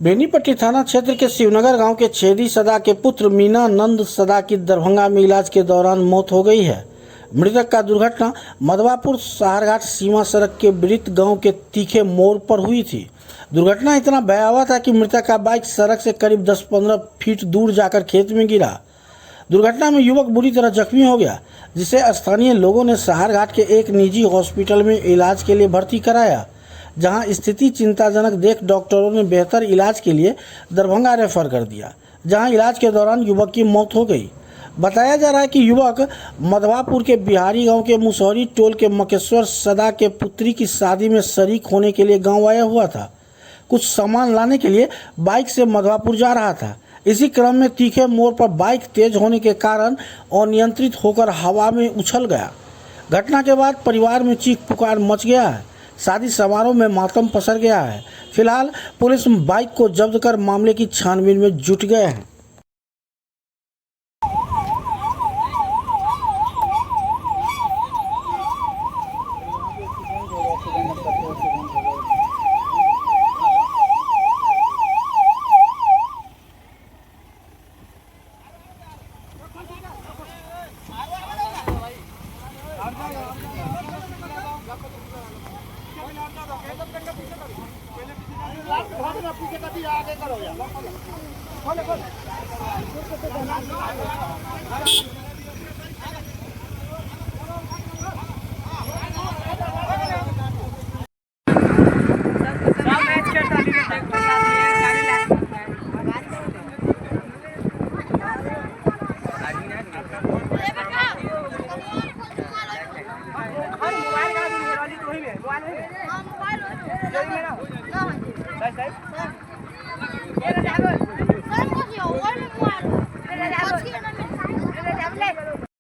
बेनीपट्टी थाना क्षेत्र के शिवनगर गांव के छेदी सदा के पुत्र मीना नंद सदा की दरभंगा में इलाज के दौरान मौत हो गई है। मृतक का दुर्घटना मधवापुर साहरघाट सीमा सड़क के वृत्त गांव के तीखे मोड़ पर हुई थी। दुर्घटना इतना भयावह था कि मृतक का बाइक सड़क से करीब 10-15 फीट दूर जाकर खेत में गिरा। दुर्घटना में युवक बुरी तरह जख्मी हो गया, जिसे स्थानीय लोगों ने साहरघाट के एक निजी हॉस्पिटल में इलाज के लिए भर्ती कराया, जहां स्थिति चिंताजनक देख डॉक्टरों ने बेहतर इलाज के लिए दरभंगा रेफर कर दिया, जहां इलाज के दौरान युवक की मौत हो गई। बताया जा रहा है कि युवक मधवापुर के बिहारी गांव के मुसौरी टोल के मकेश्वर सदा के पुत्री की शादी में शरीक होने के लिए गांव आया हुआ था। कुछ सामान लाने के लिए बाइक से मधवापुर जा रहा था। इसी क्रम में तीखे मोड़ पर बाइक तेज होने के कारण अनियंत्रित होकर हवा में उछल गया। घटना के बाद परिवार में चीख पुकार मच गया है। शादी समारोह में मातम पसर गया है। फिलहाल पुलिस बाइक को जब्त कर मामले की छानबीन में जुट गए हैं। Sir,